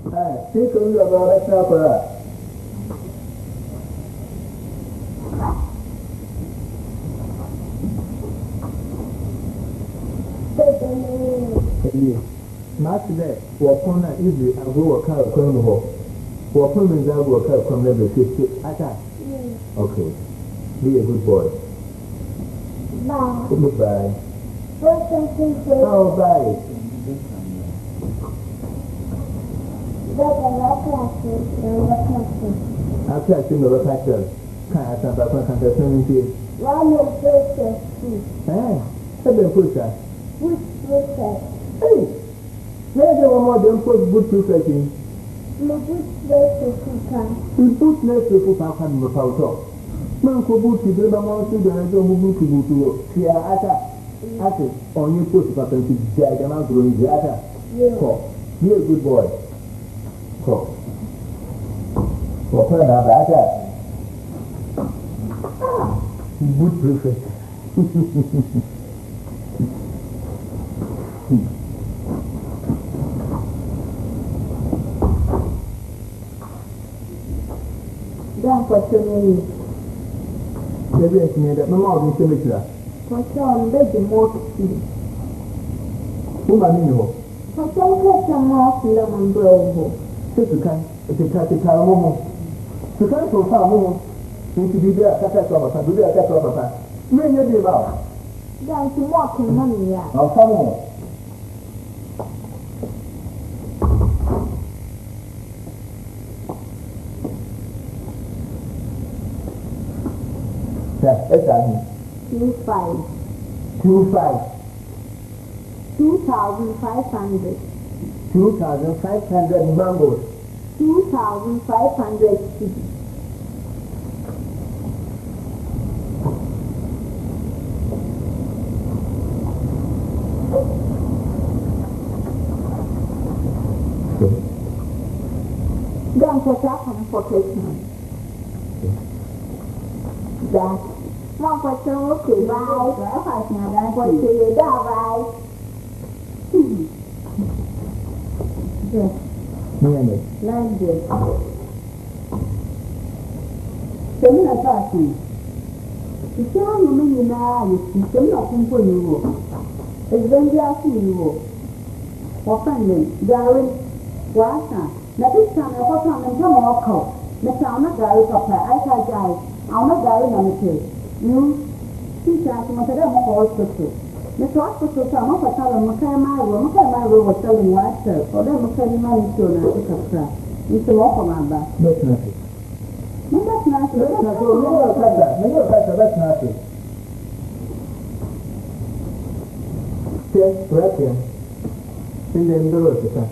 Take a look about that supper. Not today, walk on that easy and go a car of criminal. Walk on the job will come from level 50. Okay. Be a good boy. Bye. Goodbye. Oh, bye. After I see the pastor, can't I stand back and swimming to you? One of those Pusher. which process? Hey! There's one more than put good processing. The which process We put next to put our hand in the powder. Man could boot to the more to the other who boot to go to see Ata. Ata, on your post of a jag and I'm growing the Ata. Be a good boy. Call. For Ata. Good process. That's what you mean. Maybe it's me that my mom is coming to that. What's on the more tea? Who I mean, What's on catching off lemon brown? Sister, it's a cat to tell Momo. To come from far more. Into the day, attack of a do the attack of a pass. May you be about? That's walking money. I'll come home. That's 25. 25. 2,500. 2,500 mangoes. 2,500 cities. Then for transportation. That one question okay, bye. What do you do, bye? Yes. Like this. Seminar talking. The same woman now is seminar for you. It's then the you. Or friendly, Gary, Wasa. Now this time I got on and come walk out. The town of Gary Papa, I can't die. I'm not Gary Namity. You see, I can tell them for hospital. The hospital, I'm not a tell them, my room was telling myself, or them telling my son, it's a walk on my back. That's nothing. No, that's not That's nothing. Yes, correct him. In the middle of the time.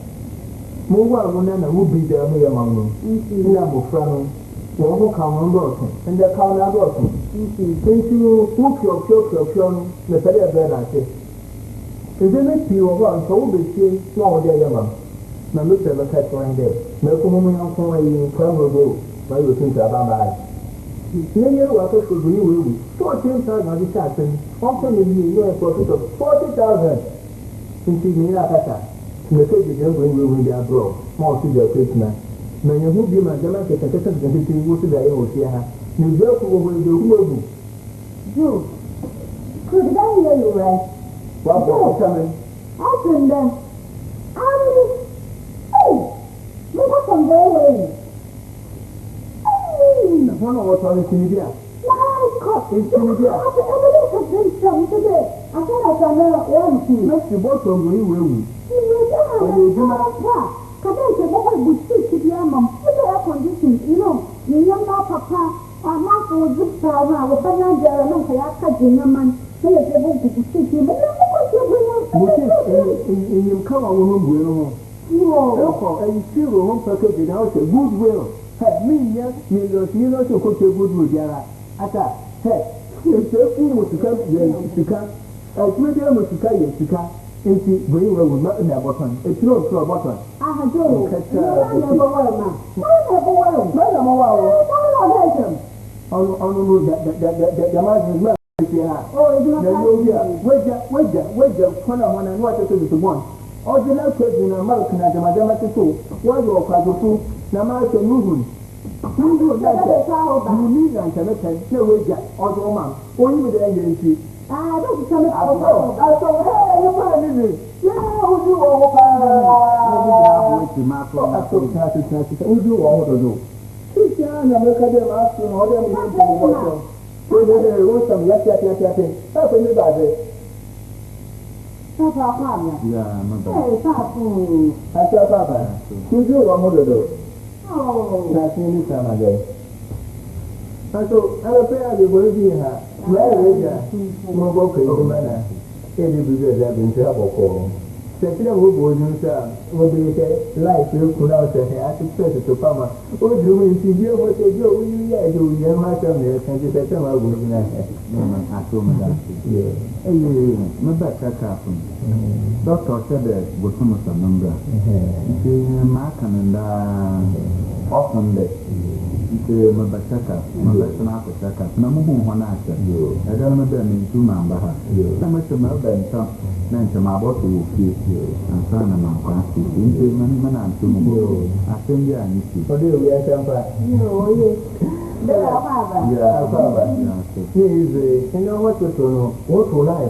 Move on, who be there, me among them. In a friend, who come on board, and they come out of them. Since you walk your the better than I say. Is there a few of us who will be seen small there, young? My look at the cat right there. Make a woman on for a probable, but you think about that. Many workers could be with 14,000 on the captain, often if you know a profit of 40,000. Since you need a better. The case is going to be abroad, more to the Christmas. Many who be my German secretary to go to the Oceana. New York will do who. Joe, could I hear you right? What was coming? I can then. Hey, look at some way. One of what's on the Tunisia. It's Tunisia. I have been some today. I thought I can know one thing. Let's see what's on the way. You know, you young papa, I'm not for good power. I was not there. I don't say I can't do no man. They are able to see you, but I'm not in your car, woman will. Therefore, and you feel home package in house a goodwill. Have me, yes, you know, to cook your goodwill, Yara. Ata, hey, it's a fool to come, to come. As we deal with to come. Into bring well with nothing about one. It's not for a button. I have told you. I never wear them. On the margin is not. Oh, it's not. Wait, one and what it is one. original question na mark na jamadama tito wa yo kwazo na ma se nuhu na se ni na ntameten na weja ozo ma oyi mi de yensi don't tell me hey you pa ni yeah oju o pa oju o ho do Christian na me ka de ma so no de mi ni ko so o de o sam ya ta ko ni ba de Papa, yeah, hey, Papa. I tell Papa, you do one more do. Oh, That's me some again. So, I will pay the boy here. Where is that? No book in the manner. It is because I've been trouble for. Second of all, will be life will put out a hair to press it to Pama. Oh, do you see what they do? You do, you have some there, and you better have a good night. I told me that. Yeah. My back happened. Doctor said that was almost a number. Markham and often that. My back my lesson after checkup. No more one answer. I don't know them in 2 number. I must have been some. Then to my bottle, and son of my class, into man and to me. I think I need to. What do you have? no, yes. There are Papa. Yeah, you know what to know? What will I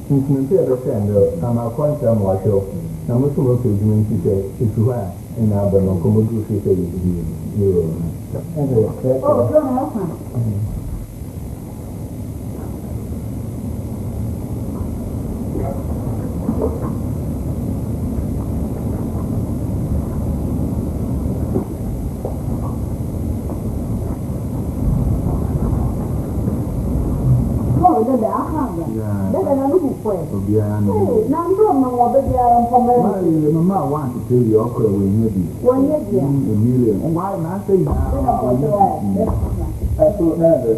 since you say the same, I'm a quantum or show. I'm also working to say, if you are in our Bano, come to say, you. Oh, don't have Mamma wants to tell you, okay, when you be 1 million. Why not say that? I thought never.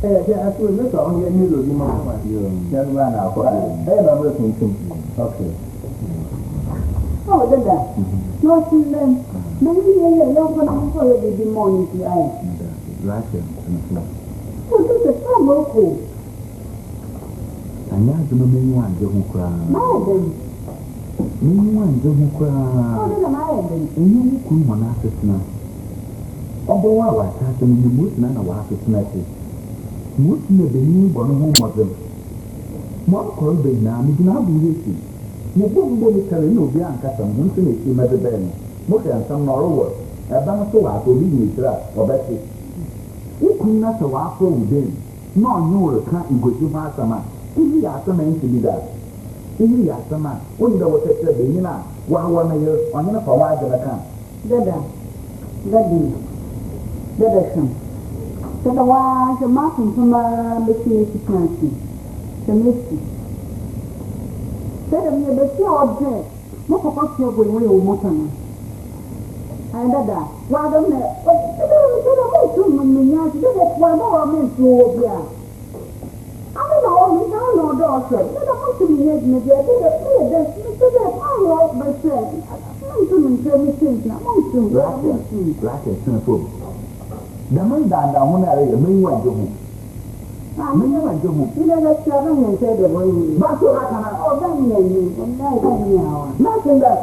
Yeah, I thought this on your new looking moment. Just ran out for it. I'm listening. Okay. Oh, did that? No, see them. Maybe you're going to call it the morning to I. Oh, this is so local. And now the one who cry. Meanwhile, who cry. And you couldn't want after snuff. Although I was happening in the mood, none of our snatches. Most may be new born home of them. One called the name is now be waiting. You won't go to tell no Bianca some infinite in the bend. More than some more. A banner so I will be or better. You could not a waffle within. No, you will can't go to Massama. If you are some man to be that. If you are some man, when there was a baby now, 1 year on enough for why the account. So the was a mountain from the Kennedy. The Misty. Said me the sea object. Look about your way or motor. And that, why don't they? One more meant to I don't know, doctor. You don't want to be making a day. I like my friend. I'm going to tell me things now. Black and simple. The man down one area, the main one to whom. You know, that's 7 and said the way. But so I can nothing that.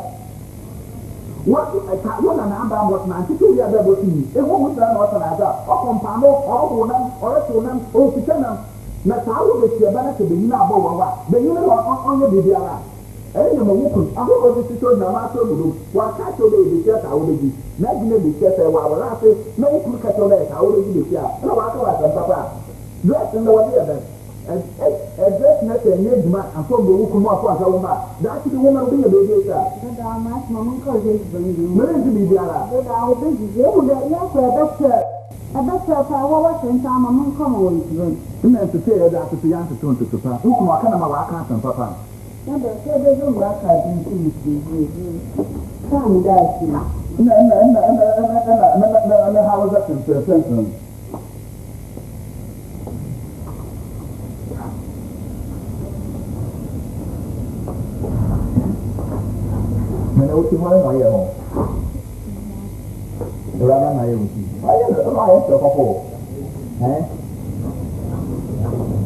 What an ambam was 92 years ago to me. It won't turn out another. Or Compano, or Woman, or a Sonam, or Pitanam. That's how we get your benefit in Naboa. The unit on your Bibiala. Any of them, I hope this is so Namato. What catch your baby just I would be. Imagine the chef while I say, no, you catch your legs, I would be here. No, I thought I papa. Dress in the way of them. And dress not a new man and from the Wukum of a woman. That's the woman being a baby. Mamma calls it bringing. Where is the Bibiala? I'll be yes, I bet if I was in time, I'm going to come away to them. You meant to say that to the answer to Papa. Who can I come out and Papa? No, but there's no back I didn't see. Come that you. No, how was that in person? When I was in my home. The Raman I am. I am the couple.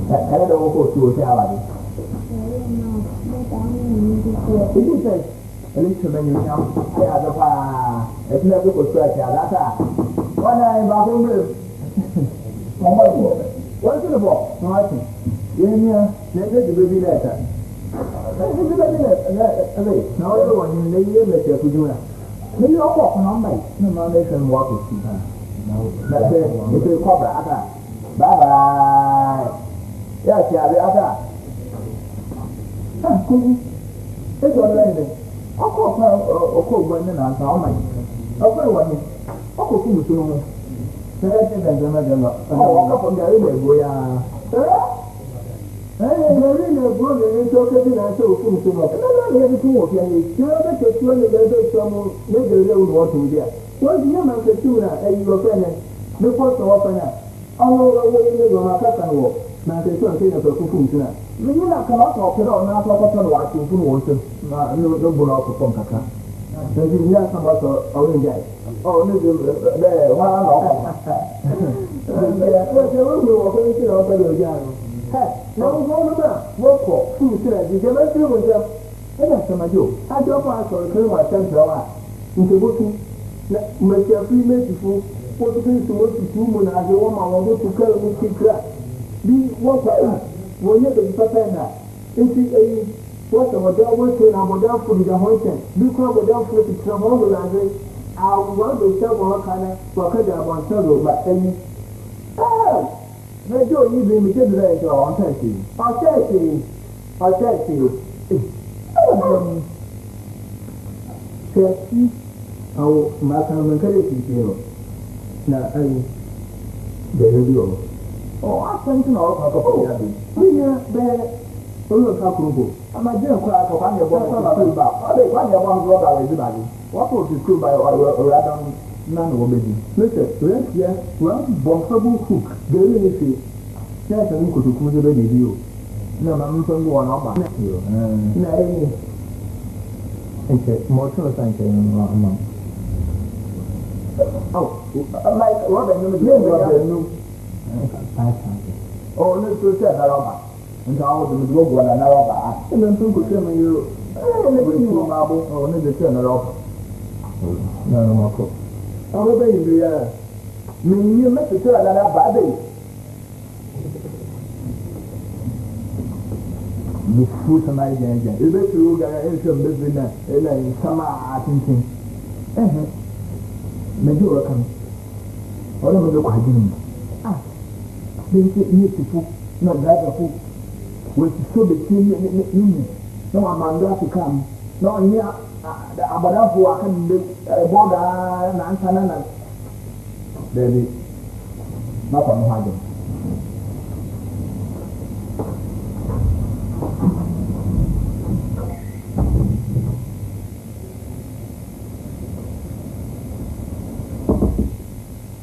I don't know who to tell you. It is a little many now. I have a fire. It's never good to tell that. One eye back on what's it about? Nothing. Yeah, never the baby letter. Now everyone in the year let you do that. Maybe I'll walk on my no nation walk with you. That's it. It's a cobra. Bye bye. Yes, yeah, the other. It's all right. I'll call when and I'll tell my. I'll go one. I'll go to the oh, up on the river, boy. There is a brother in Tokyo, and so full to look. I don't have to walk. You know that you're going to get some major little water there. What's the name of the tuna and your friend? The first opener. All over the way on a pattern walk. Now, there's something of a cocoon tuna. You not come out of it or not of watching from water. No block of Pompaka. There's not some of orange guy. Oh, no, there, one off. What's the rule of anything of the young? No, work for food, you can make you with them. And that's my joke. I don't want to kill my central into booking. Make your free message. What to do to work to do when I go on my way to kill me. Be what I am. When you're the Papana, it's what the model was saying about that for the Honton. Be crowded down for the trouble. I want to tell one kind of worker that one trouble, but any. Oh, they don't even make it right on Tessie. I'll tell you. Tessie, our Macaron hero. Now, there you go. Oh, I think to know how to be there. Look how cool. I'm a dear crack of your one about. I think one of one brother is everybody. What was the school by or none will be. Listen, yes, well, Bonkable Cook, very easy. Yes, I could do the baby you. No, I'm from one of my nephew. No, it's more to thank you. Oh, like Robin, oh, let's go check that out. And I was in the book when I know about. And then some could tell me you. Marble, or need to turn it off. No more. Oh, baby, me, you make the turn that up by day. The food and I again. You bet you get some business in summer, I think. Maybe you're coming. All of the quite doing. Ah, they say you to not drive a fool. With so the team, no Amanda to come. No, here, about who I can border and answer. Baby, not on hiding.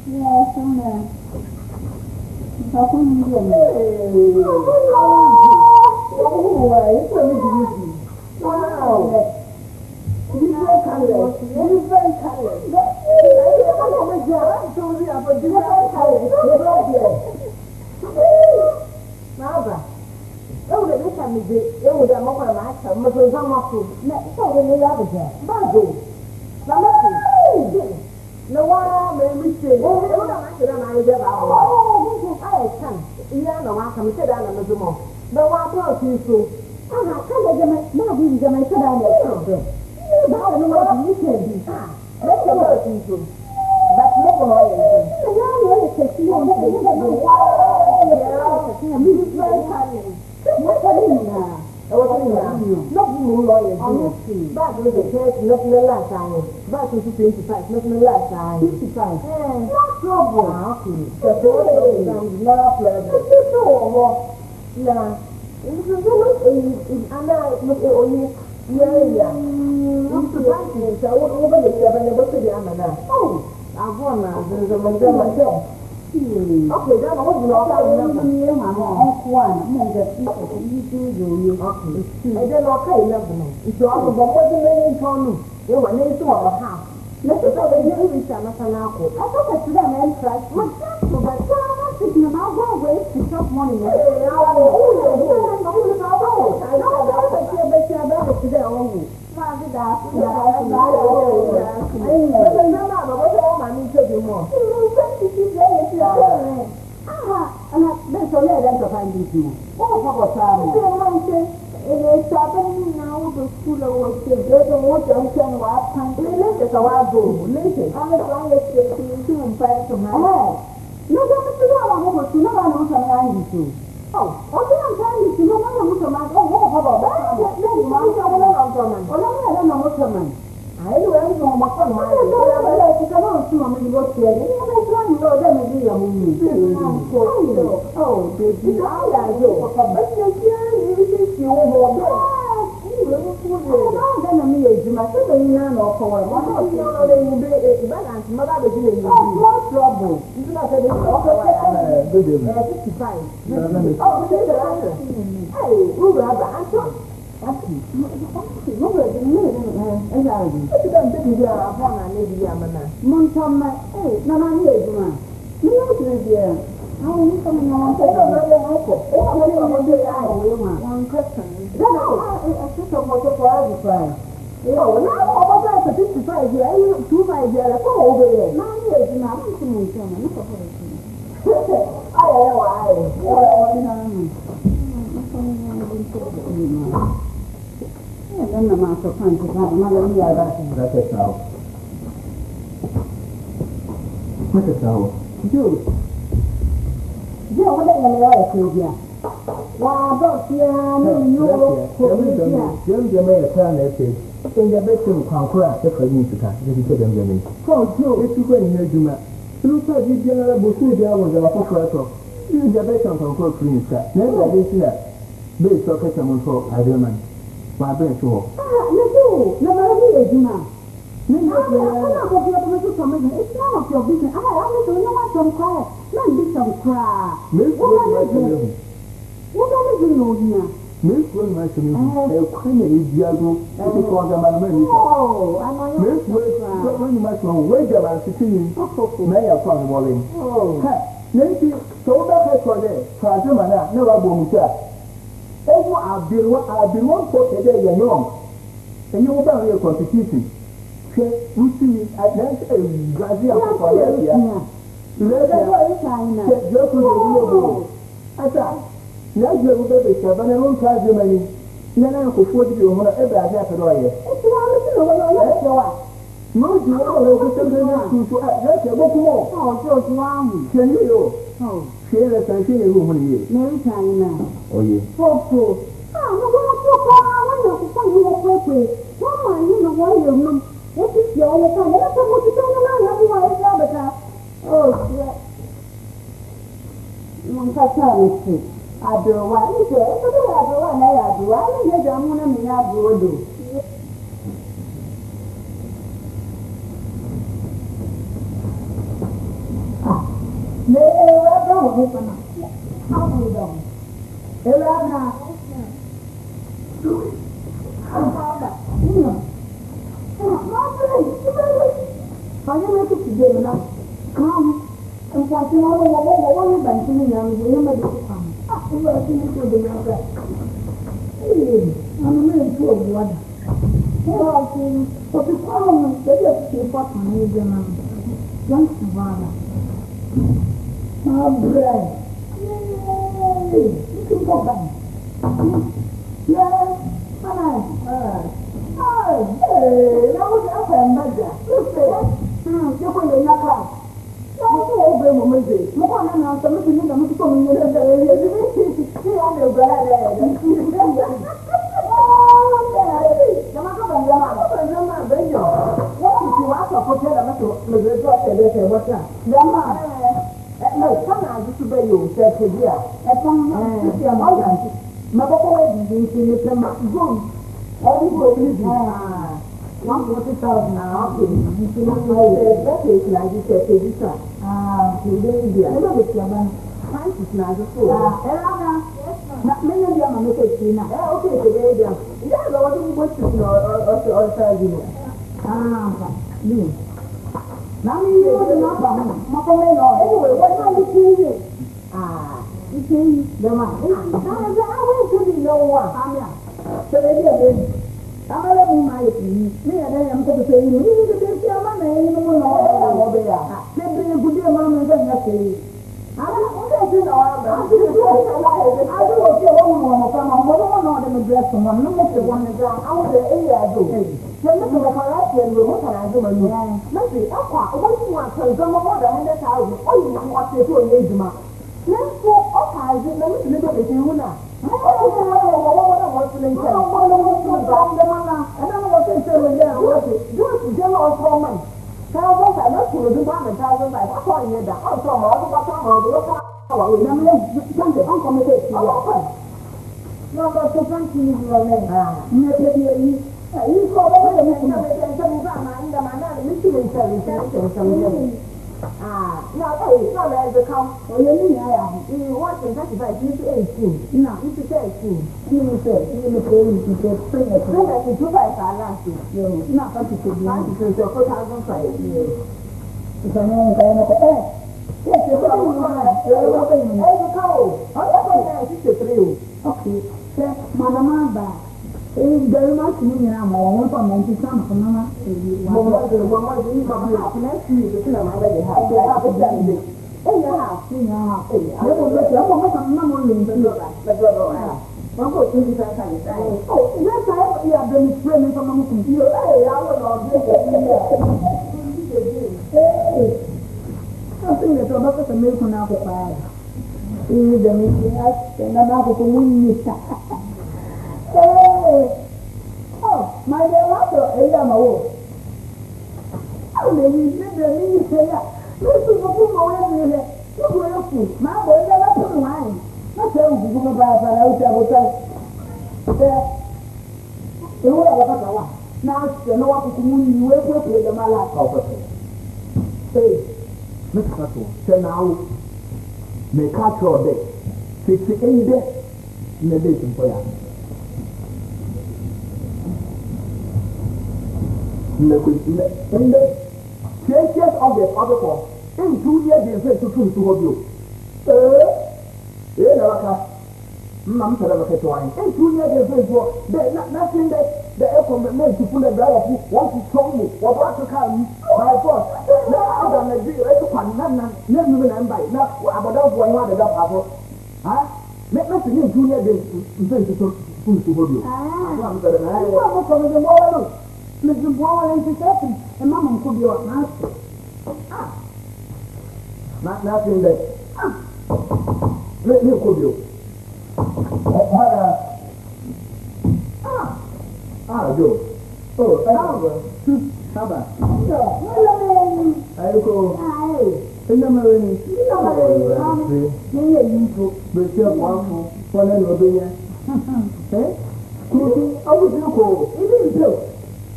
Yes, I'm there. How come you doing? Wow. Different colors. Different colors. Mama, oh, the next time you would have more of my son, but we're not more. So when you have it, Bago. No one may we say, oh, I can. You know, I can sit down and do more. No one tells you so. I can't get my mother to sit down and children. I don't know what you can do. Let's go to you. But no one is. I want to see you on the not more lawyers. Back with the church, not the last time. Back with 25, not the last time. 55. No trouble. The board is not pleasant. Yeah. It's under only. Yeah. I'm surprised. I won't over the 7 to the Amana. Oh, I've won now. There's a myself. Okay, then I was not near my one. And then I'll pay 11. It's all about what the name told me. You were named to our house. Let's go to the English and not an apple. I thought I should have tried. But that's The man, I went to be no one. So they did. I'm a little my me and I am going to say, you need to be your man, and you know, they are. They bring a good amount of nothing. I don't know. I do what you want from a woman on the dress from one minute to one is out. I was the area I do. Then look at the correction, what can I do? Maybe, what you want to some more than 100,000. Oh, you want to do an age mark. Let's go up high, let me live with you now. I don't know what to say. I don't know what to say with them. Do it general for me. Thousands are not to do 1,000. I call you that. I'm from all the bottom of the local. I'm committed. No, but to thank you, your name. You call the man and some of the man, Michigan service. No, hey, no, there's a count. Oh, you mean I am. You want to 35, you say 18. No, you say 18. You say, you say, spring at 2 5 last year. You not going to say, because you're 4,005. It's a man, yes, you're going to okay, Mamma back. Very much meaning I'm all from Manchester, Mamma. Oh, my dear Walter, I am a wolf. How many did the mean say that? Listen to whom I am here. You were looking. My boy never put wine. Not tell you to go back and I will tell there. You will have a one. Now, you know what you will put with the Malak property. Say, Mr. Say now, may catch your day. 68 days in the day for you. In the changes of the other form, in 2 years, they say to hold you. Mum said, in 2 years, they say for nothing that the aircon made to pull a drive of what is strong, what was to come by force. Now, I'm going to do it to one, none and by now, about one other double. Huh? Let me see in 2 years, they say to hold you. I'm going to go. Mr. Bowen is happy, and Mamma could be your master. Nothing that. Let me could you. Joe. Oh, how about? I go. In the marine, but you're one for another. Eh? I would go. It is so.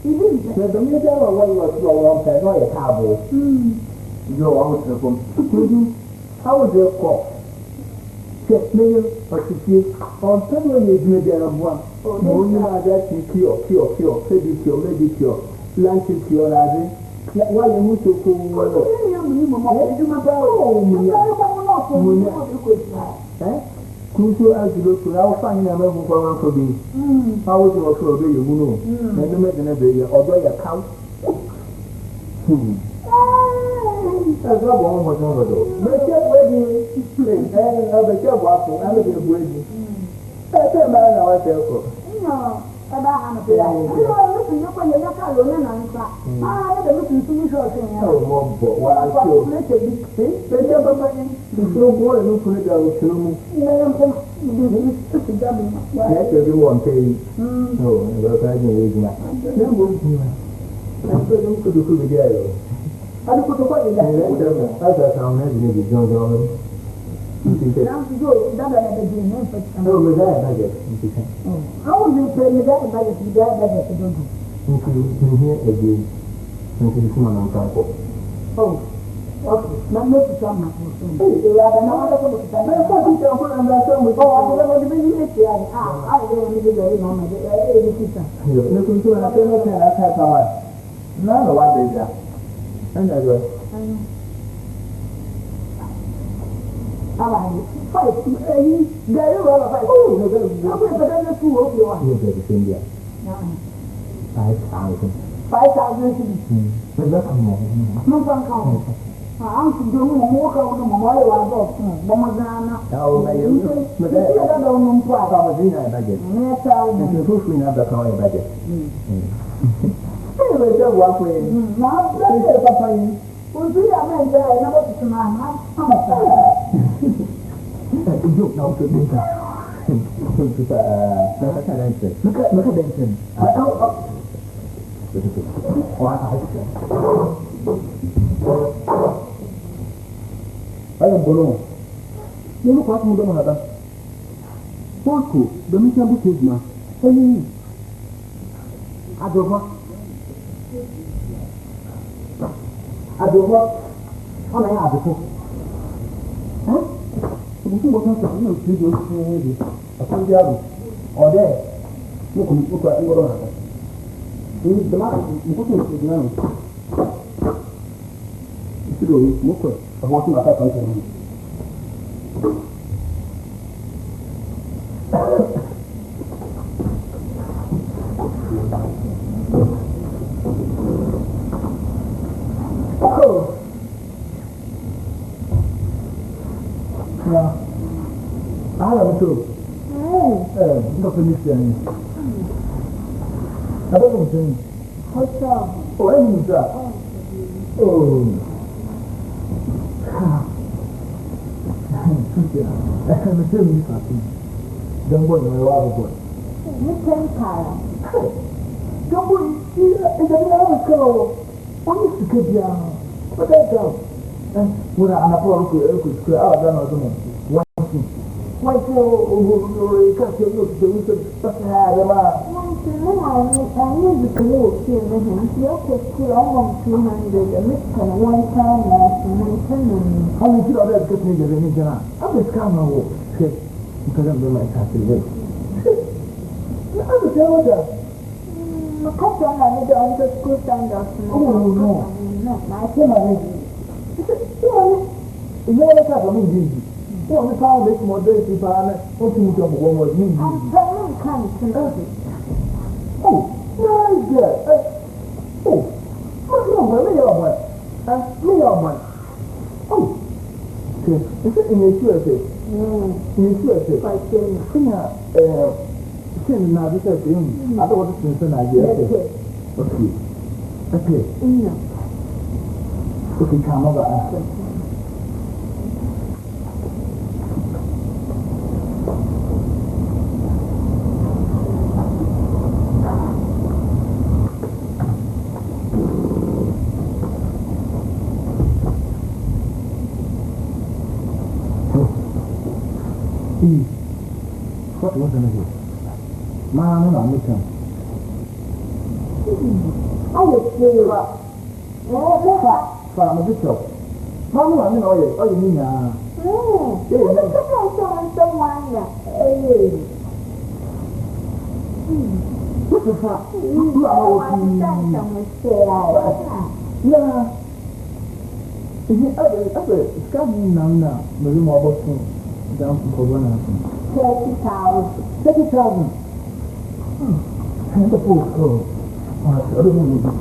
The media was one time, not a cabo. You're out of them. How was your call? Check me or to see on someone is made there of one. Only I got to cure, maybe cure, lunch is cure, while you move to cool. Crucial as you look to our finding a level for me. How would you also obey you? And you make another year, although your count. That's what one was over though. But you're ready, and other job waffle, and a wedding. That's a man I tell for. No, about a listen, you're going to look at your answer. I had a listen to me short. Oh, what I feel. Let's say, the job of my so boy, look for it out to let everyone pay. No, but I can read my. I'm going to do the girl. I don't put what you like. That's how I'm having it, John. Now to go, that I had a dream. No, but I get it. How would you pay me that if I get to that? I don't do. You hear again. You see my uncle. Oh. Okay, now make it come. You have another one. I'm going to tell you, I'm going to go. I don't want to be in it. I don't need to go in on my education. You're looking to a famous and I have power. None of what they are. And I go. Five. There you are. Oh, no, no. I'm going to two of you. You're the same year. 5,000. 5,000. But that's more. No, I'm doing more of the mobile of Bomagana. Oh, my God. But I don't know what I was in a budget. Yes, I'm pushing up the car budget. Anyway, don't walk away. Now, that's a papa. We'll see a man there. I know what's my mouth. You know to do that. Look at Benson. I am Bolo. You look what you don't have. Porco, the mission book is now. Hey, I don't know. I don't know. How may I have it? Huh? You what I'm saying? You see, I told you, or there. Look what you don't have. The man, you put it down. You do, look at. I'm watching my cat on oh. Yeah. I don't know. Not for me. I don't know. What's up? Oh, I'm that. Oh. I'm telling you something. Don't worry, my wife boy. You can't tire. Don't worry, it's another girl. What is the kid down? What that girl? When I'm a poor could out than other one. Why so you can't say look to the but I had a lot. I knew the canoe here with him. He also put almost 200 a mix and one time and how many people are getting together in Ghana? I'm just coming over. Because I'm doing my country. I'm the same with that. A couple of them are the school standards. Oh, no. I came already. It's all the time for me. What the power makes more days if I want to move one was me. I'm very kind to oh, nice girl. Oh, me your boy. Oh, is it in your USA? In your USA? I can now this is him. I don't want to say Nigeria. Okay. Okay, come over. What was the name? Man, I'm not sure. I was saying, I'm a bit of Mamma, I know it. Oh, you mean, what the fuck? Yeah. Is it other? It's coming now. The room about down from Corona. 30,000. 30,000. And the poor girl. I don't know.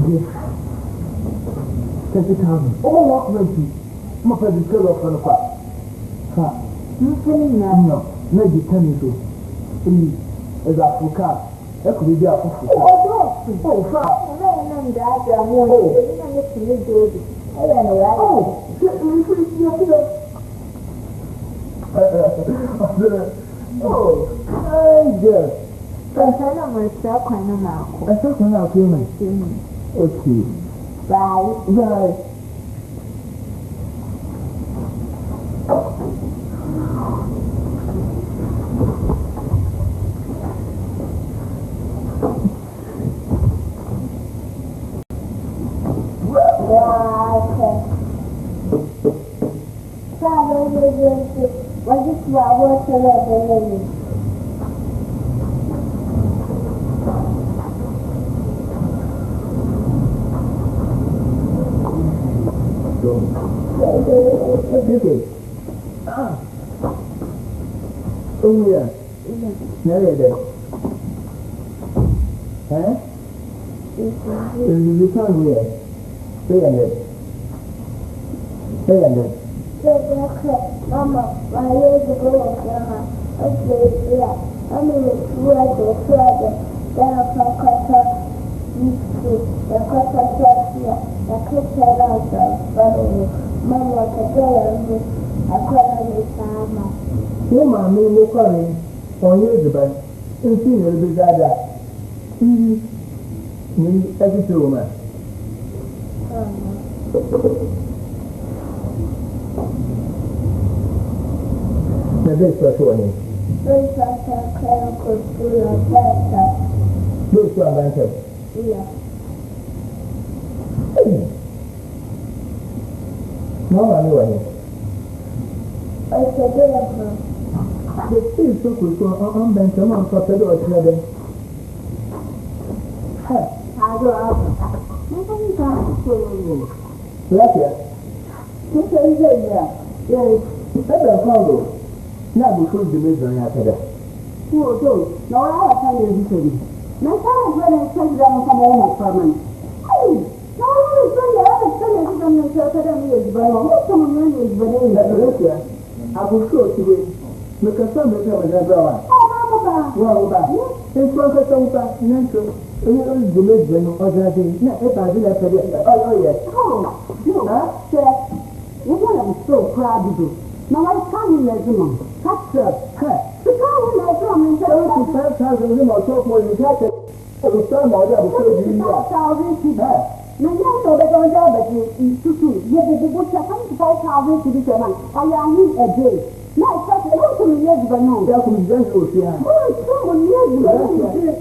Yes. 30,000. Oh, what will my friend is still off on the park. No, maybe 10 years old. Is Africa. That could be Africa. Oh, fuck. Okay. Oh yeah. Never there. Huh? You can't hear. Say it. Say it. Mama, my ears are going to okay, yeah. I'm in the flood. Then I'll come cut the cutter here. The kitchen also. Mama, the girl, I call her Sama. No, mammy, no calling. On years about. In senior, the dada. Every two woman. Now, this was one. Those are clerical school of better. Those are banker. Yeah. No, I know it. I said, The still so cool on banker, on top of the other. I go out. Nothing comes to Lafiya. Kun san zai iya. Eh, kada kawo. Na bu ko da mai zan ya kada. Ko to, na wani ya kan yanzu sai. Na fara gwanin sai da mun kama yana faman. Ai, na wani sai ya kan yanzu dan nan sai kada mu yi ba. Mu kuma mun yi ba dai. Lafiya. Abu so tiwe. Me ka san me ka da brawa. Wa ba. In so ka san ka nan to. Ini on the mid when other thing. Na e ba bila kada. Oh yes. No. Sir, you want to so proud of you. Now I can't let him on. Catch up. The car will let him and say, oh, 5,000 him or talk more you catch it. Oh, some other because you are. 5,000 to her. Now you know that on job at you to do. You will come to 5,000 to this man. I am in a day. Now it's not a lot of years, but no. That will just go here. Oh, it's so years,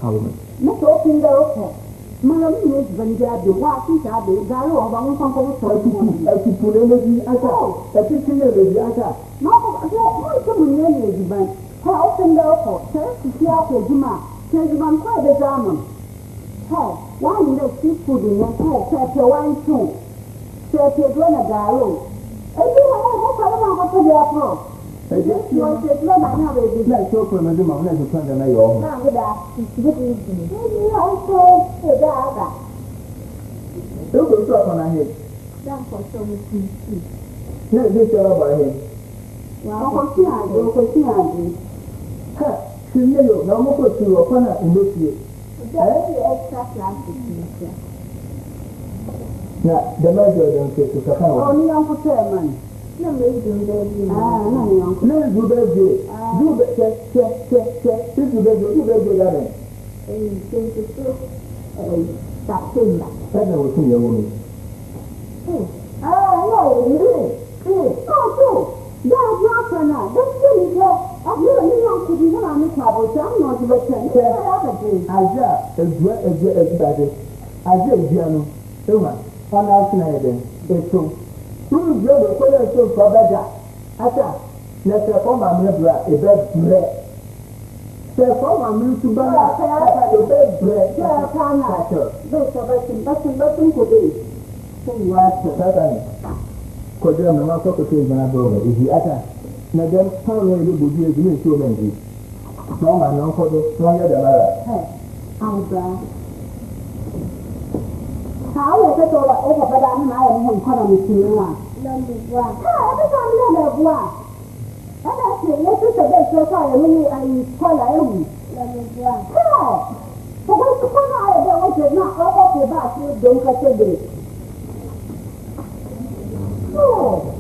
how much? Not open the open. My years when they are the walking, they are one company for you. I keep pulling the other. I keep pulling the other. No, what's the money, man? How open the open? Say, to see out the Juma. Say, the man quite the diamond. Hey, why in the seafood in your head? Say, your wine too. Say, you're going to go. And you have a lot of the approach. I just want to let my know it is like so for my mom. Let's find a mayor. not with that. It's good evening. You also say that. Look at the on our head. That's for so much. No, this is all about him. Well, I'm Ha, she knew no more to a corner in this year. that's the extra plastic. Now, the major don't say to Kakao. Only Uncle Chairman. no, we do that. No, Uncle. No, do that, do that, this is the That's him. That's what you know. Oh, no, oh, that's not for now. That's really good. I really want to be on the trouble, so I'm not the return. Aja, as bad as Aja, Giano, on our Schneider, it's so. Who is your color so for better? Ata, let's perform my nebra, a bed bread. Perform my milk to buy a bed bread. Yeah, I can't. Those are button today. So you are Certainly. Could you not talk to him when I go over? Is he Ata? Now then, how will you be doing so many? No man, no photo, no other. Hey, I'm glad. How is it all over? But I'm not economy to you. Number one. Every time you have one. And that's it. Let's just a bit so far. I call Number one. hey! So what's the point of it? Which is not all the back. You don't catch it. Oh.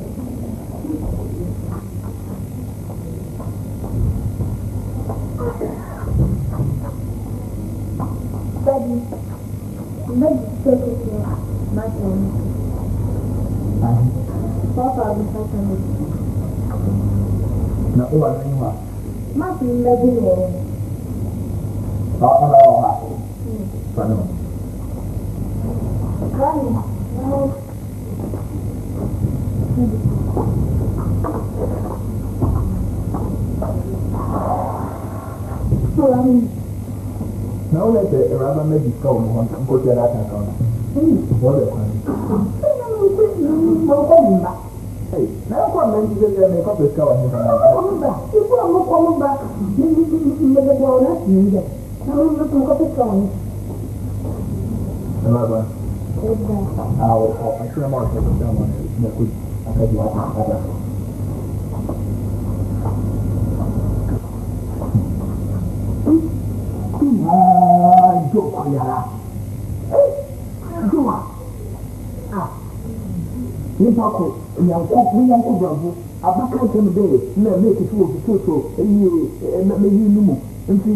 Daddy, maybe take it here. My turn. Papa, we have to Now, who are you? Martin, maybe here. Now, let's say a rubber may be called one and go to that account. What is member. Hey, now come and say they make up the cover. Come back. You come back. You the bonus. I'm not going to go. Remember? I feel more like someone that could. I could do it. Joke, yeah. Joke. Nipa ko nyanko bravo abaka kan be na make it so me yi numu nti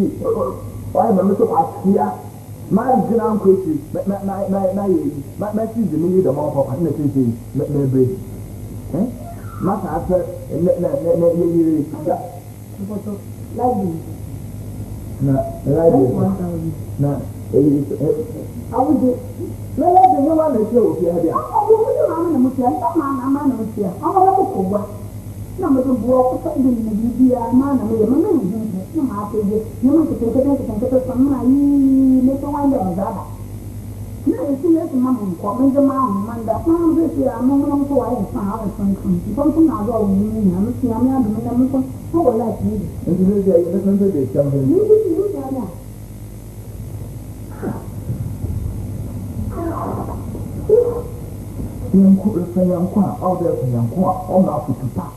why na me so asia ma gina nkochi na yi ma si de me yi da ma papa na tete me bre ma ta ase na yi ya Photo like na I would do. No, no one is here. I'm in the Mutia, I'm a Mutia. I'm a little number of walk in the media, man, and a man, you might take it from my little window of that. Now you see, yes, Mamma, coming the man, that man, this year, I'm not so I found something I go in, I'm seeing a man, who will like me. And you listen to this, something. Yanko out there for Yanko, all now to pass.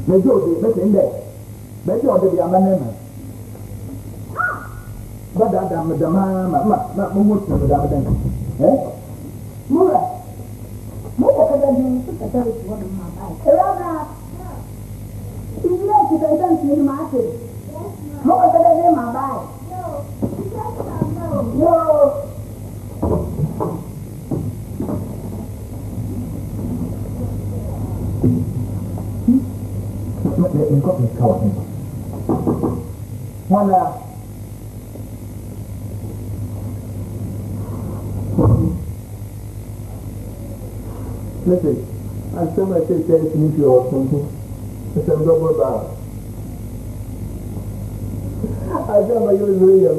They do the better in there. Better or the amendment. But that the man, not most of the damage. Eh? Mura. More than you put the very one of my bike. Around you know, if I don't see my market. More than my bike. No. Let me got this color. One listen, I still might say thanks to you or something. It's a double bar. I remember you was real.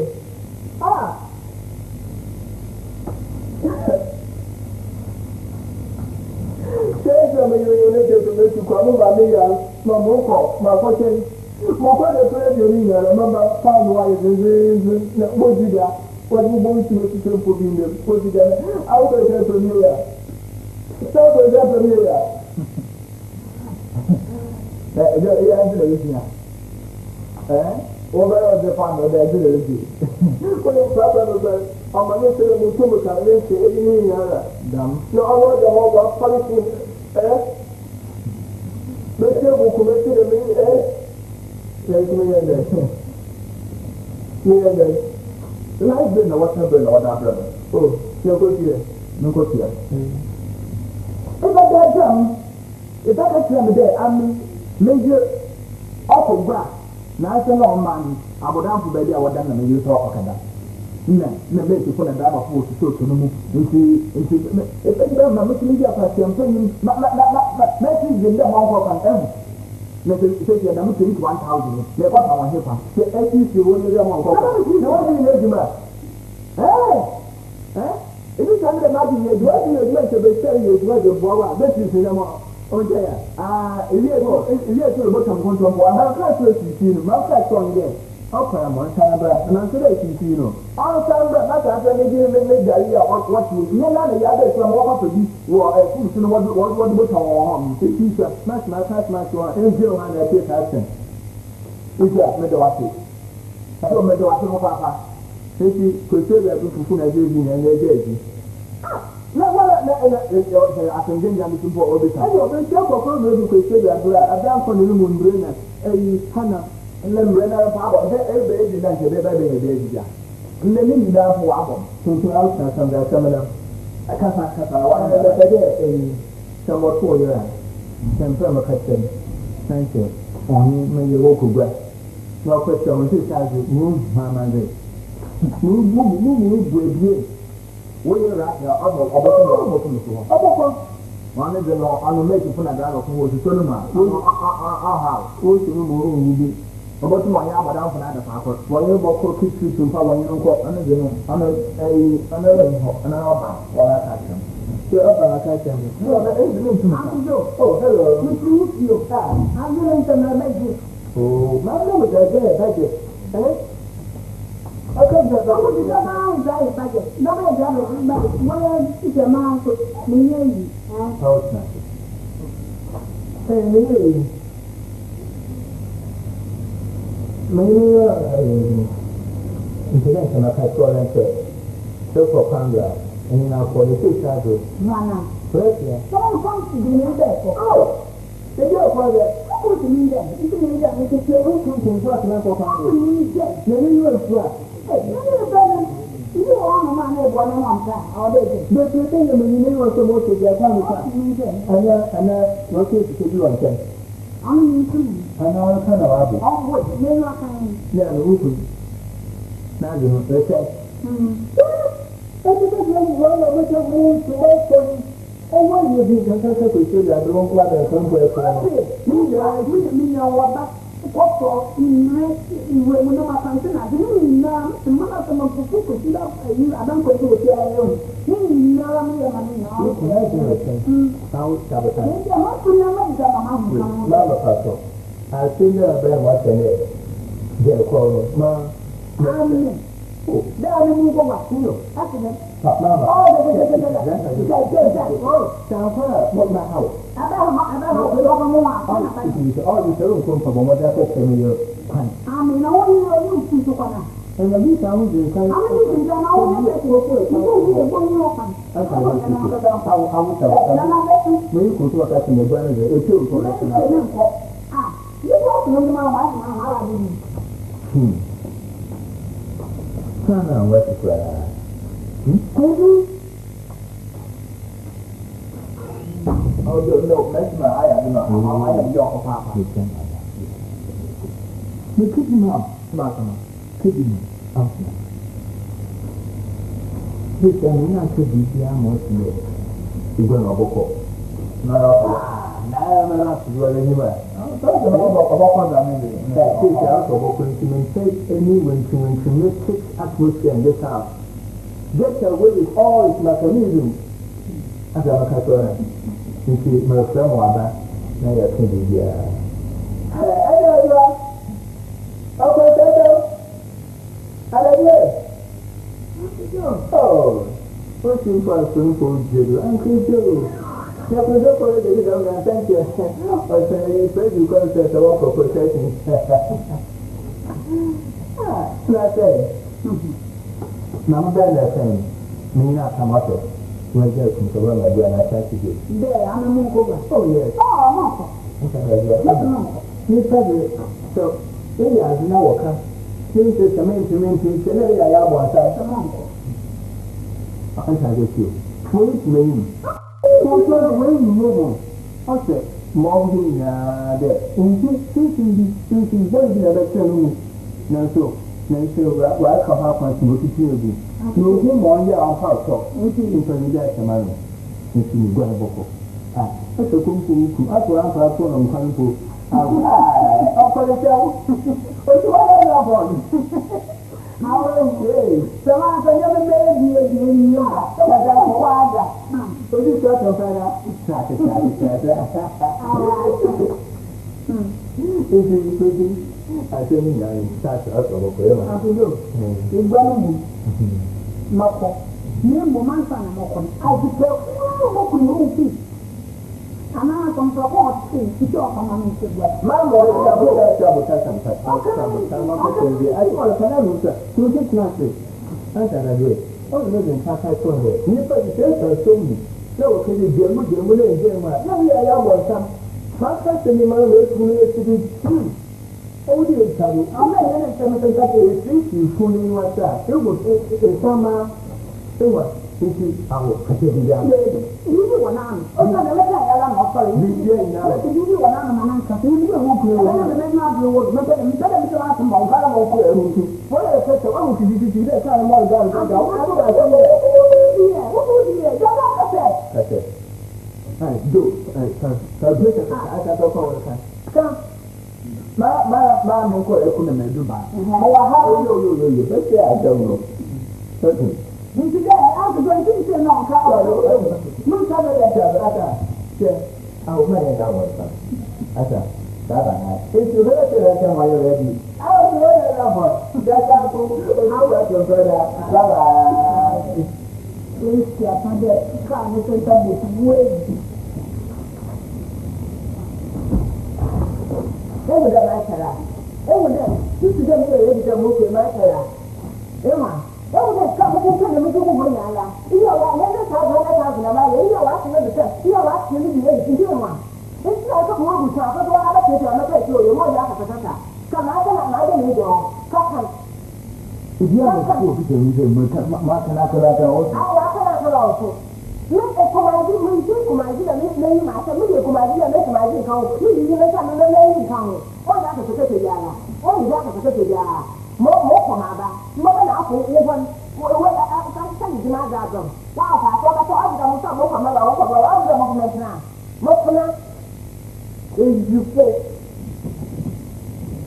You come over me, my moko, my fortune. My father told you, I remember found why it is what you got. What you want to put in the put it out of the familiar. Start with that familiar. The answer is here. Over the farm of the agility. When you travel, I'm a little bit too much. I didn't say any damn. No, I want the whole policy. Let's go to the main Like me and then. Life been a what's happened or that brother. Oh, no good here. No good here. If I get down, if I get them there, I'm major awful grass. Now it's a long man. I would have to be there. I would have to use all of that. No, make you put a dab of water to the move. If I don't know, Mr. I'm saying, message in the Hong Kong and let me say, I'm going to 1,000. They got our hip hop. The ATC will be Hong Kong. No, hey, if you can't imagine, you have to be telling you what the Boa, this is the more. Oh, yeah. If you have to look at one from one, I'll try to see you. I'll try to get. Okay, I'm on Canada, and I'm today, you know. All Canada, not after they give me the idea of what you know. None of the others from what to be, what the teacher, smash my past my one, and Joe and I take action. If you have made the watch, I don't make the watch of Papa. If you could say that you can have you and they gave you. No, I can get them to all the time. I don't know if you could say that I've done for the moon brainer, a Hannah. And then run out of power, every day, like a baby. And then you down for album, to outside some of them. I can't cut out a somewhat 4 years. Then from a custom. Thank you. On your local breath. No question, this is move, my day. Move, with you. We are at the other. One is the law, I'm making fun of that of who was the cinema. Our house, who is the room. About my yard down for another power. While you walk for 6 to power, you don't go another, another, while I catch them. You're up on a catcher. No, that is the name. Oh, hello. I'm doing some magic. Oh, my name is Adehye. I come to the budget. No, where is the amount of me? Oh, it's not. Hey, me. Maybe international passport so for Congress and now for the six hours. No. Correct, yeah. Don't come to the there. Oh, the girl for that. What do you mean that? You mean that we can say, oh, come to what level for Congress? Maybe you are right. Hey, you are on my neighbor one time. All day. But you think the million was supposed to get on the car. And what is to do on that? I know I kind of have it. Oh, wait, you're not coming. Yeah, the roof. Now you know, let's say. Everybody one of which are moved to work for you. Oh, what do you think? I'm going to say that the wrong weather comes with me. What for? When no matter something, I didn't know. The mother of the people could see that you. I don't go to the area. You know me, how sabotage. Mama, Pastor. I think that I'm watching it. They're calling. Ma. They are moving over. You know. Mama. Oh, what my house? I mean, I want you to come. And the least I was in kind of. Oh, no, that's my I am your papa. You keep him up, Martin. Keep him up. This is not to be here most of it. You're going to go. No, I'm not to do anywhere. I'm talking about that is also going to maintain any winter atmosphere in this house. Get away with all its mechanisms. As I'm a Catholic. You see, my friend Wada, now you're thinking, yeah. I know you are. Okay, Adehye. Oh, what's in for a film for Joe? Uncle Joe. You have to go for it, thank you. I say, praise you because there's a walk of protection. That's it. Mama Bella saying, me not come up. When I get to run, I do and I try to do. There, I'm a move over. Oh, yes. Oh, no. You said it. So, maybe I do not walk up. Since it's a main to maintain, maybe I have one side. I can get you. Wait, me. So, when you move on, I said, Mom, there. Thinking, what is the other thing? No, so. Well, come up and go to TV. No, him on your house. Intermediate man. If you go to Boko. That's a kung fu. That's what I'm talking on kung fu. I'll call it out. What's what I want? How are you? Someone can never make me a new one. That's a water. So you got to find out. I think I start out of a prayer. I do. In one Mako. You woman son of Moko. I declare, Moko, you see. And I come from what to talk on me. Mamma, I want to get nothing. I can agree. Oh, living Kaka told her. You put the church or so me. No, can you get with your money and get my. No, I want some. Papa sent me my way to be. Oh, dear, Tommy, I'm not going to tell you that you fooling what's that. It was a summer. It was. This is our Catholic. You do one arm. Oh, no, let I'm sorry. You do one arm and I'm you do a walk. I never not do what I'm telling you to ask them about how I'm going. What I said, I want to do that kind of more guns. I don't know. What would you do? That's it. I do. I can't talk all the time. Come. My uncle, I couldn't do that. How you, let's say I don't know. Certainly. Today, I'm going to say no, no sabe ata che au mai da wa ata da it's you better to that while you're ready au no da ba da ta ko au da to da ba Please, I can't get kind of something way. Ewu da makara. Ewu da, tutu da mu ready da mu ke makara. Ewa, ewu da ka mu ko na mu ko mo na ala. Iyo wa ne da ka ga na ma ye iyo wa se ne da. Iyo wa se ne bi ye ti di ma. Esi na ko mo bu ta ko wa ala ke ta na ka ti o yo mo ya ka ta ta. Ka ma ga na da ni do. Ka ka. Ibi ya ko ko ti ni se mo ka ma ka na ka la ka o. Ah, wa ka na ka la o. Ni e ko ma di mu ti ko ma di da ni ni ma ta mu ye ko ma di da ni ko ma di ka o. Ni ni na ka na na ni ka o. O ya ka ta ta ya la. O ya ka ta ta ya. Mo ko ma ba. Mo ba na ko wo won. Wo ka ni ma da go. Wa ka ko ka to a da mo sa mo ka ma la o ko ba wa da mo na na. Mo ko na e you fo.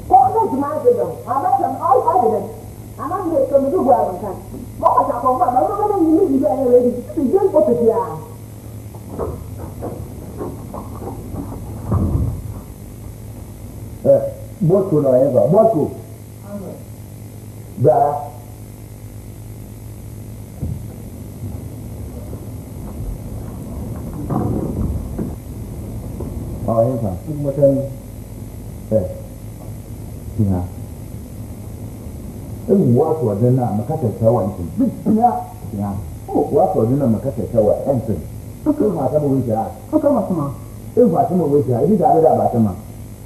Ko na di ma da go. Aba ta all I did. Ama mi ko mi du gwa kan. Mo ka ta ko ba ma mo na ni mi ya e ready. Ti je ko te ya. Bosco no é igual. Bosco. Dá. Oh, é igual. Uma tem Sim. What was the name? Makata Sawa. Yeah. Oh, what was the name? Makata Sawa. Answer. Okay, my time with that. okay ma If I come with that, I did that about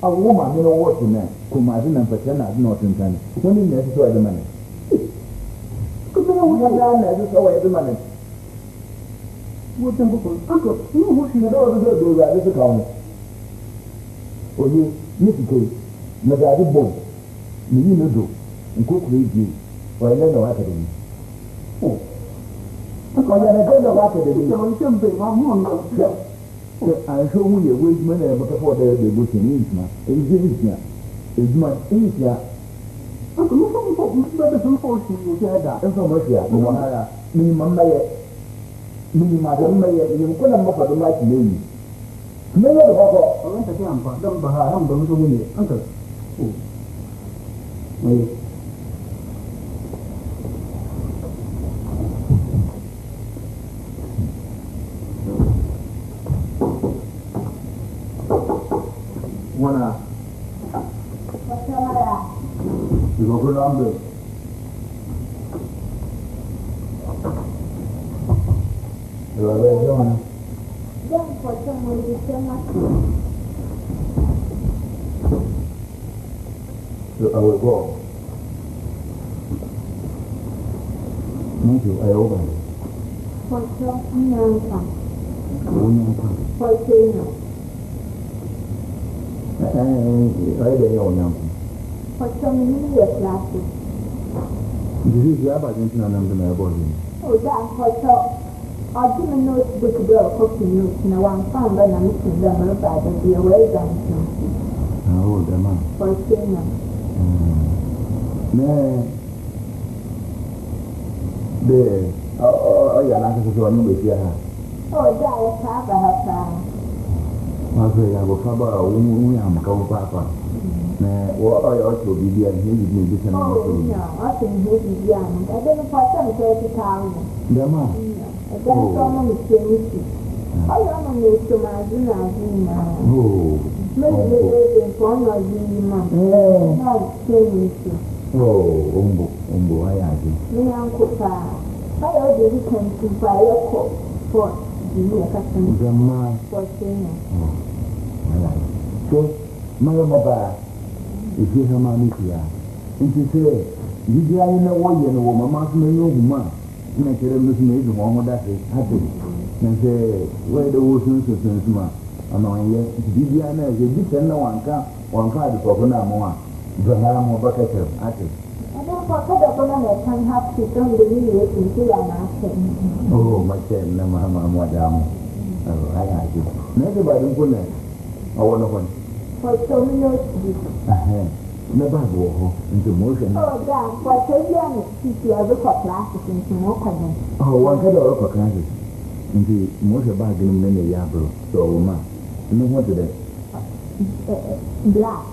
a woman, you know what you meant. Kumazin and Patana is not in time. When you necessary the money. Could be a woman as is away the money. What's the book? Uncle, you know what You don't do that, this account. Or you, Mr. Madadi Boy, you know, and cook you, or I don't know what to do. Oh, I don't know what to do. Something, I'm I show you a wage money before the booking is my easier. It's my easier. Uncle, you don't better to force you to that. Information, minimum you couldn't have offered the right name. May not offer. I went to camp, don't buy, I'm going to win it. Uncle. Oh. Wanna you go around the you are very young. Then for someone to say So I will go. Thank you, I open it. for some for saying I don't know. for some years last year. This is the Argentina number my body. Oh, that for so I didn't know it's good to go cooking you. Now I'm found that I'm missing them about the away dancing Oh, the man. for saying There. Oh, yeah, that's a one with you. oh, that is half a half time. I say, I will cover a woman, I'm going papa. What I ought to be there, he will be different. Oh, no, I think this is young. I don't know for some 30,000. The man. I don't know if it's I don't know if it's my dinner. Oh. Maybe they're for your dinner. Not saying it. Oh, Umbo, I have it. Me uncle, I already can to buy a coat for the custom The man. for saying. So, my mother, if you have money here, and she said, you are in a way, and a woman must know no woman. And I tell Miss Maid, the one that is happy. And say, where the ocean is, ma. And I yet, Diana is a different one card for Bonamua. Braham or Bucket, I think. I don't forget that when I can have to come the new year to see an action. Oh, my son, Mamma, Madame. I like it. Nobody will let. I want to one. For so many years. Never go into motion. Oh, that for 10 years, you have a classes into no question. Oh, one head or upper classes. Indeed, most of our getting many yabro, so ma. No what today? Black.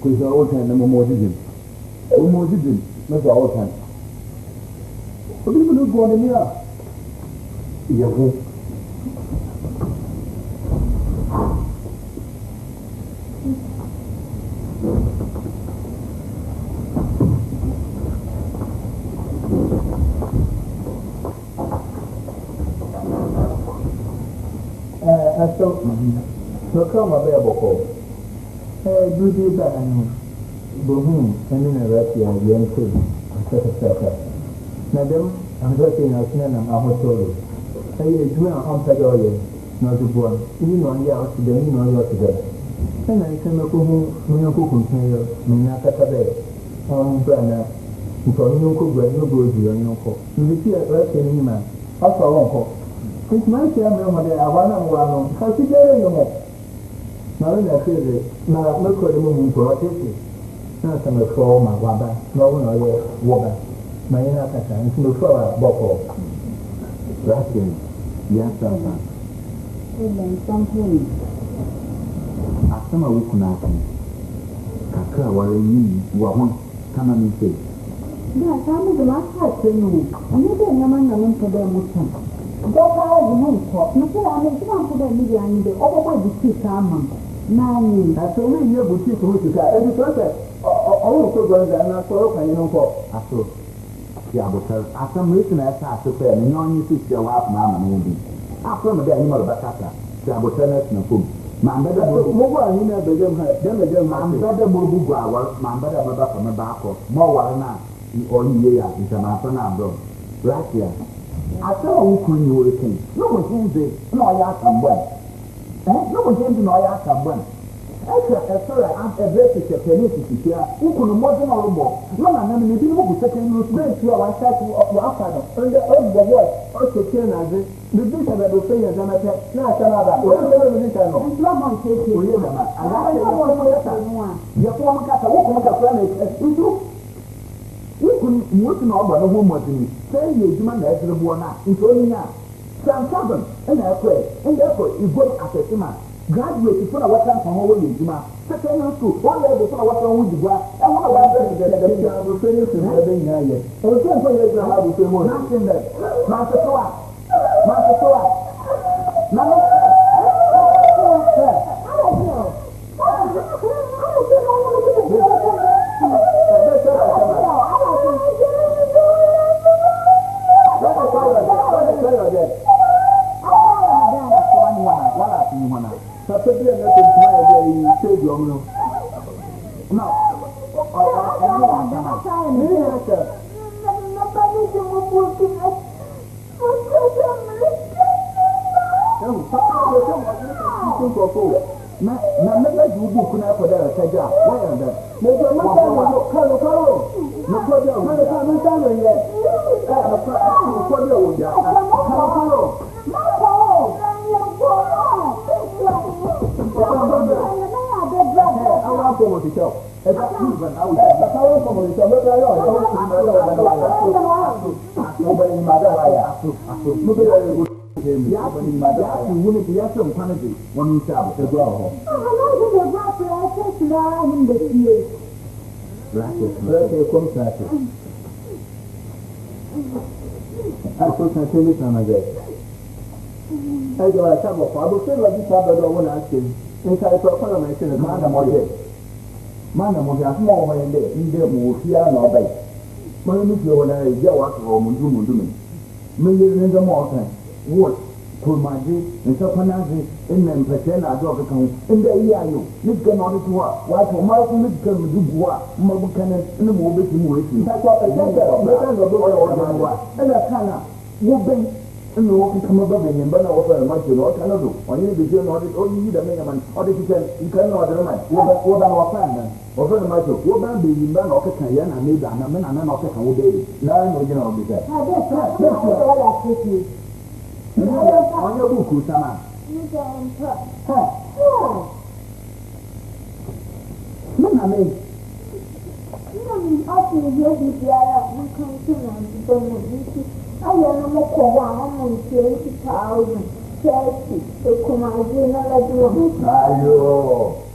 Because all time, no more digit. No more digit, not all time. But people don't go on the mirror. Yeah. So come a bear before. Do the band. Boom, and in a rest, young kid. Madam, I'm working as an amateur. I do not unpack oil, not to born. You know, out to the new together. And I can look whom you cook here, Minaka, Brana, for you cook when you go to your uncle. You see a rest in man. Also, uncle. It's my chairman, I want to consider you. Now, in a physic, now look at the moving for autistic. Not some of four, my wabba, no one or wabba. My inner pattern is no flower, bopple. Raskin, yes, Something. After my week, nothing. Kaka, what you want, come and say. Yes, I was the last time to know. I'm not a man for them. Go out the home talk. No, I mean, for the media and the other way to see someone. Nanny, I told me your boutique who to say, every person, also going there, and I saw open, you know, for. I saw. Yeah, because at some reason I started to say, and you see your wife, Mamma, maybe. After the animal batata, the abotanet no food. Mamma, move on, you know, them, Mamma, the Bubu, Mamma, the Baba from the back of more one now. Or year is an afternoon, bro. Right here. I saw who can you were king. No one can say, no, I asked someone. No one can know I asked someone. Sorry, I'm a very penetrative here. Who could more than all more? No, I mean, you didn't second root, very sure I said to Akan. And the old boy also came as it. The bishop that will say, as I said, no, I cannot have it's not on taking. I like your former cat, a woman cat planet. You couldn't move to over the home was in say you demand as the one into only now. Some seven, and therefore you go as a human. Graduate for a water from home in Juma. Second school, 1 year before water with the grass, and one of the finish in having here. And we can't say that how to say more. Nothing there. Master Soa. Now, Mana mo ya small way in there mo here no bay. Mo ni fi wona ya wa ko mo ndu me. Me ye ni ga mo kan. What? Kurmaji, and Sapanazi, and then Patella, dog account, and the Yayo, Nick can order to what? Why for Martin Mitchell, Dubois, Mabucanan, and the movie to move. That's what I said, and a canna, moving, and the walking come above him, but I offer a much or cannot do. Or you begin order, or you need a man, or you can order a man. What about our or very much of what man be in Ban or Kayan and made an amendment and not a can obey. Now, you know, be that. On your book, Sama. No, I mean, often hear the other, we come to them. I am no more 120,000. 30, so come on, you know,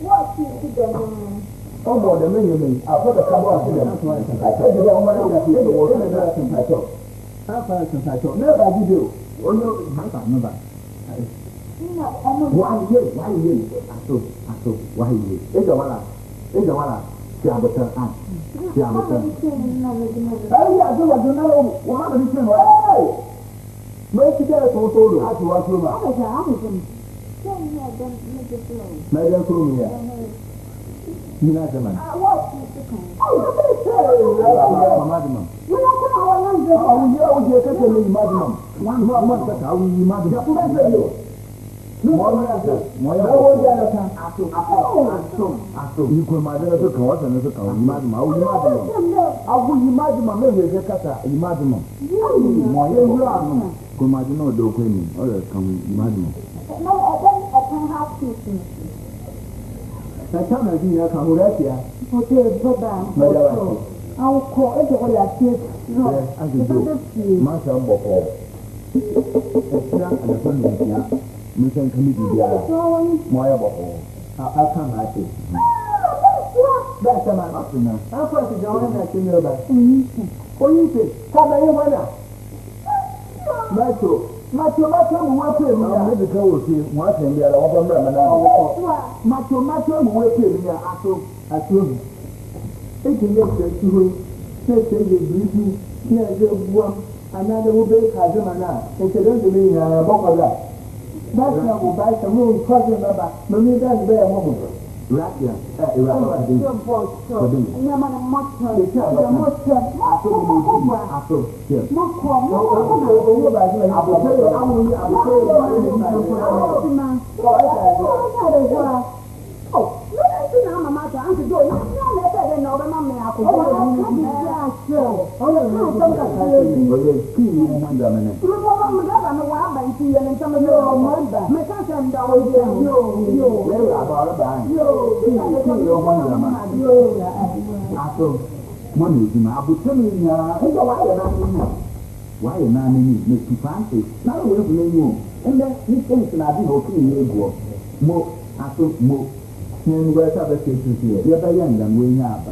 what is the oh, more than million. I've got a couple of them. I said, you don't want to see the water and the rest of my talk. How far since I talk? Never did you. Oh, no, my God, no, but why you? Why you? It's a one. Jabata, Jabata. Oh, yeah, do you know what I'm saying? Most of them also have to watch them. Madam Crumia. You know the man. I can't imagine your Camuratia. Okay, Boba. I'll call it all at it. No, I do. Marshal Boko. It's not a funny mission committee. Moya Boko. I'll come at it. That's a man up to now. I'll put it down at you about. What do you think? Come on, Macho. Macho, I'm the go with you. Watching the other Macho, working here at home. It can get to him. Let's say the breathing, near the one, another will be Kazamana. It's a little bit of that. That's how we buy some room, cousin, Baba. Mammy does bear a woman. Rakia, money is my opportunity. Why not make you fancy? Not away from you. And then you think that I do okay in your more, I took more. And where's other cases here? You're young and we have.